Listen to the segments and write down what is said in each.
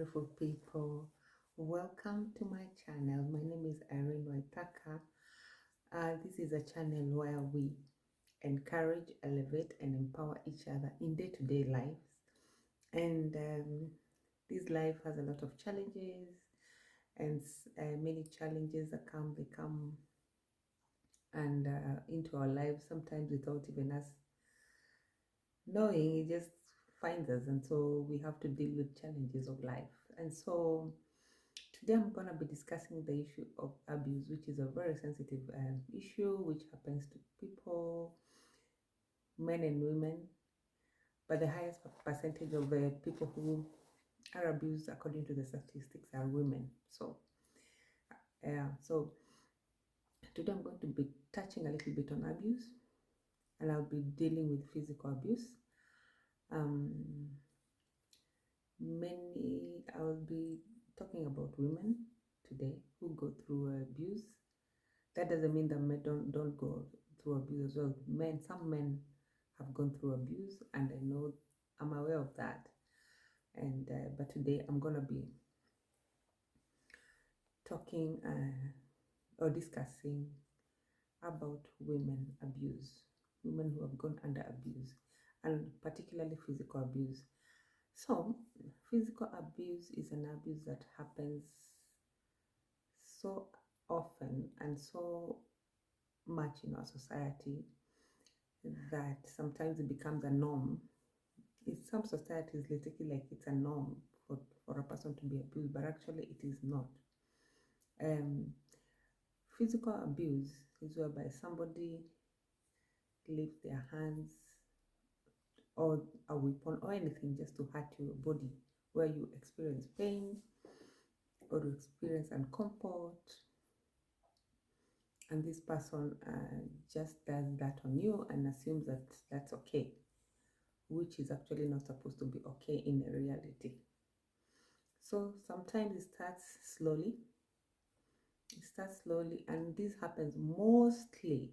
beautiful people. Welcome to my channel. My name is Irene Waitaka. This is a channel where we encourage, elevate, and empower each other in day-to-day lives. And this life has a lot of challenges, and many challenges that they come and into our lives sometimes without even us knowing. It just finds us, and so we have to deal with challenges of life. And so today I'm going to be discussing the issue of abuse, which is a very sensitive issue which happens to people, men and women, but the highest percentage of people who are abused according to the statistics are women. So today I'm going to be touching a little bit on abuse, and I'll be dealing with physical abuse. I'll be talking about women today who go through abuse. That doesn't mean that men don't go through abuse as well. Some men have gone through abuse, and I'm aware of that. And but today I'm gonna be talking or discussing about women who have gone under abuse, and particularly physical abuse. So, physical abuse is an abuse that happens so often and so much in our society that sometimes it becomes a norm. In some societies, they take it like it's a norm for a person to be abused, but actually it is not. Physical abuse is whereby somebody leaves their hands or a weapon or anything just to hurt your body, where you experience pain or you experience uncomfort, and this person just does that on you and assumes that that's okay, which is actually not supposed to be okay in reality. So sometimes it starts slowly, and this happens mostly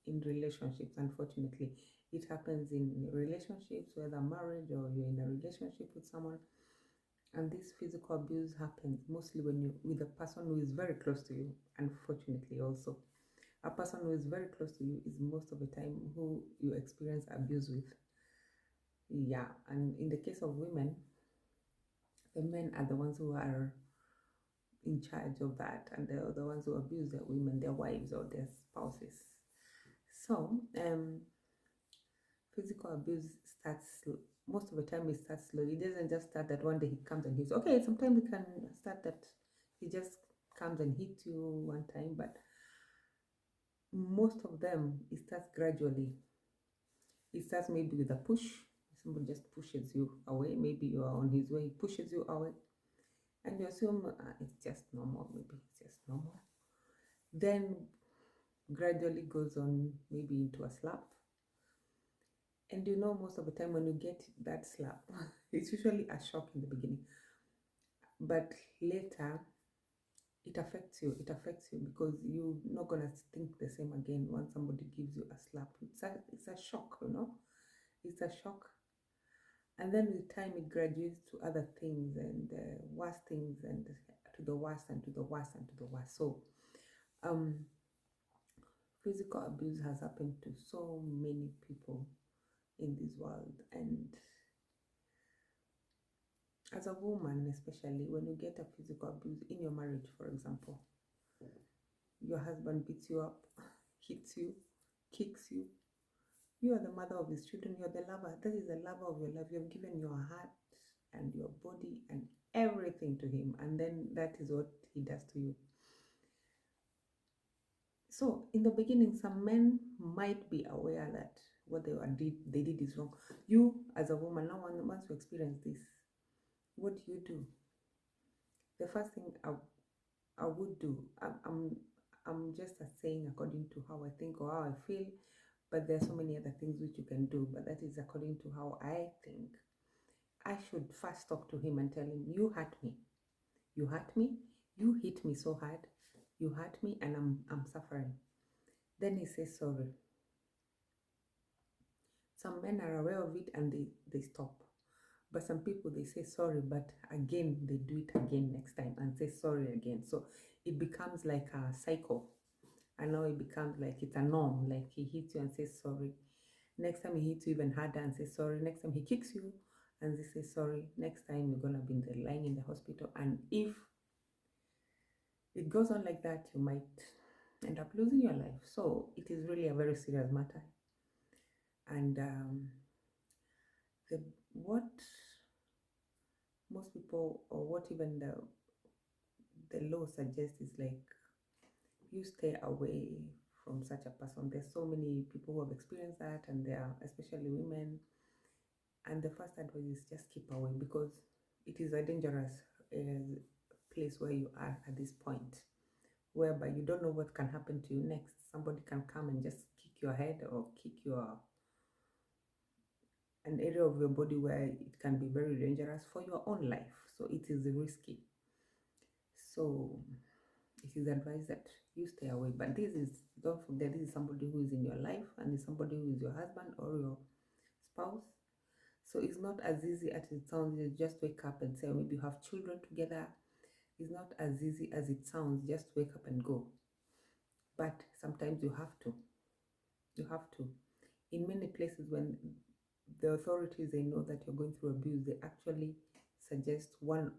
in relationships. Unfortunately, it happens in relationships, whether marriage or you're in a relationship with someone, and this physical abuse happens mostly when you with a person who is very close to you. Unfortunately, also a person who is very close to you is most of the time who you experience abuse with. Yeah, and in the case of women, the men are the ones who are in charge of that, and they're the ones who abuse their women, their wives or their spouses. So physical abuse starts most of the time. It starts slowly. It doesn't just start that one day he comes and hits. Okay, sometimes it can start that he just comes and hits you one time, but most of them it starts gradually. It starts maybe with a push. Somebody just pushes you away. Maybe you are on his way, he pushes you away, and you assume it's just normal. Maybe it's just normal. Then gradually goes on maybe into a slap. And most of the time when you get that slap, it's usually a shock in the beginning, but later it affects you. Because you're not gonna think the same again once somebody gives you a slap. It's a shock. It's a shock. And then with time it graduates to other things and worse things, and to the worst and to the worst and to the worst. So physical abuse has happened to so many people in this world. And as a woman, especially when you get a physical abuse in your marriage, for example, your husband beats you up, hits you, kicks you. You are the mother of his children. You're the lover. That is the lover of your life. You have given your heart and your body and everything to him, and then that is what he does to you. So in the beginning, some men might be aware that what they did is wrong. You, as a woman, now once you experience this, what do? The first thing I would do, I'm just saying according to how I think or how I feel, but there are so many other things which you can do, but that is according to how I think. I should first talk to him and tell him, you hurt me, you hit me so hard, you hurt me, and I'm suffering. Then he says sorry. Some men are aware of it and they stop, But some people, they say sorry, but again they do it again next time and say sorry again. So it becomes like a cycle. And now it becomes like it's a norm. Like he hits you and says sorry. Next time he hits you even harder and says sorry. Next time he kicks you and they say sorry. Next time you're gonna be lying in the hospital. And if it goes on like that, you might end up losing your life. So it is really a very serious matter. And what most people, or what even the law suggests, is like you stay away from such a person. There's so many people who have experienced that, and they are especially women. And the first advice is just keep away, because it is a dangerous place where you are at this point, whereby you don't know what can happen to you next. Somebody can come and just kick your head or kick an area of your body where it can be very dangerous for your own life. So it is risky. So it is advised that you stay away. But this is, don't forget, this is somebody who is in your life, and is somebody who is your husband or your spouse. So it's not as easy as it sounds. You just wake up and say, or maybe you have children together. It's not as easy as it sounds. Just wake up and go. But sometimes you have to. You have to. In many places, when the authorities, they know that you're going through abuse, they actually suggest one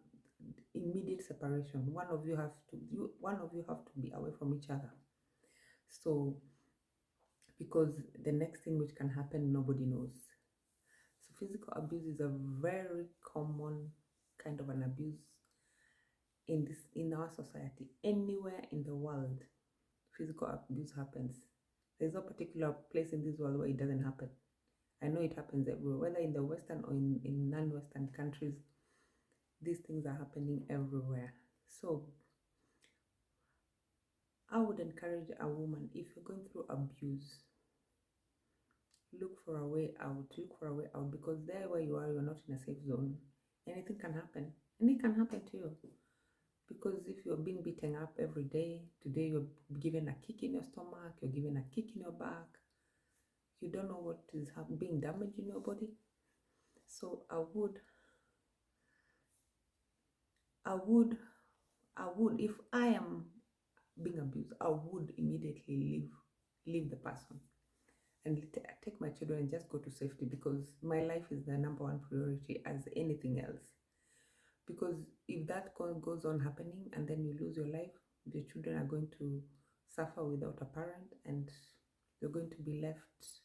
immediate separation. One of you have to be away from each other. So because the next thing which can happen, nobody knows. So physical abuse is a very common kind of an abuse in our society. Anywhere in the world, physical abuse happens. There's no particular place in this world where it doesn't happen. I know it happens everywhere, whether in the Western or in non-Western countries. These things are happening everywhere. So I would encourage a woman, if you're going through abuse, look for a way out. Look for a way out, because there where you are, you're not in a safe zone. Anything can happen, and it can happen to you. Because if you're being beaten up every day, today you're given a kick in your stomach, you're given a kick in your back, you don't know what is being damaged in your body. So I would, if I am being abused, I would immediately leave the person and take my children and just go to safety, because my life is the number one priority as anything else. Because if that goes on happening and then you lose your life, the children are going to suffer without a parent, and you're going to be left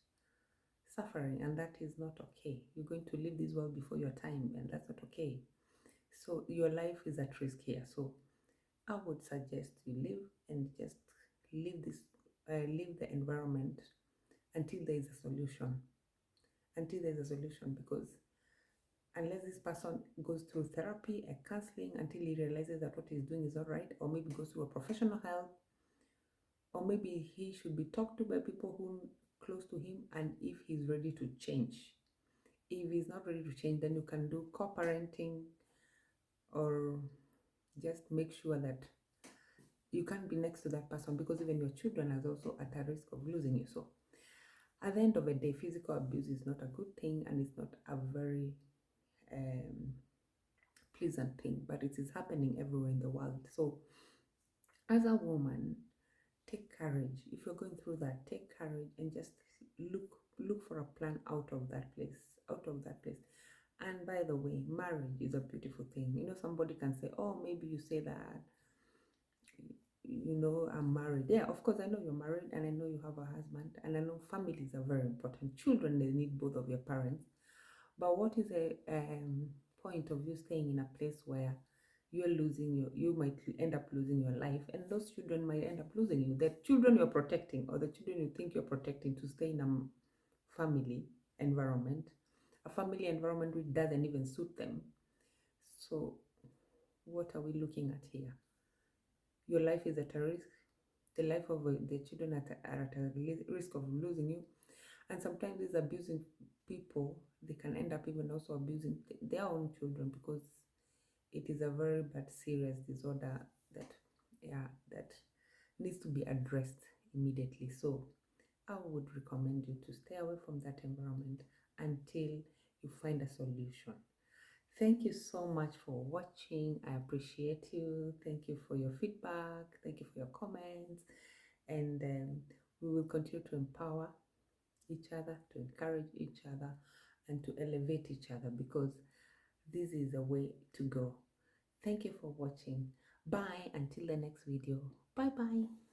suffering, and that is not okay. You're going to leave this world before your time, and that's not okay. So your life is at risk here. So I would suggest you live and just leave the environment until there is a solution. Because unless this person goes through therapy and counseling until he realizes that what he's doing is not right, or maybe goes through a professional help, or maybe he should be talked to by people who are close to him, and if he's ready to change. If he's not ready to change, then you can do co-parenting, or just make sure that you can't be next to that person, because even your children are also at a risk of losing you. So at the end of the day, physical abuse is not a good thing, and it's not a very pleasant thing, but it is happening everywhere in the world. So as a woman, take courage. If you're going through that, take courage and just look for a plan out of that place. And by the way, marriage is a beautiful thing. Somebody can say, oh, maybe you say that, I'm married. Yeah, of course, I know you're married, and I know you have a husband, and I know families are very important. Children, they need both of your parents. But what is a point of you staying in a place where you might end up losing your life, and those children might end up losing you? The children you're protecting, or the children you think you're protecting, to stay in a family environment which doesn't even suit them. So what are we looking at here? Your life is at a risk. The life of the children are at a risk of losing you. And sometimes these abusing people, they can end up even also abusing their own children, because it is a very bad, serious disorder that needs to be addressed immediately. So I would recommend you to stay away from that environment until you find a solution. Thank you so much for watching. I appreciate you. Thank you for your feedback. Thank you for your comments. And we will continue to empower each other, to encourage each other, and to elevate each other, because this is a way to go. Thank you for watching. Bye until the next video. Bye bye.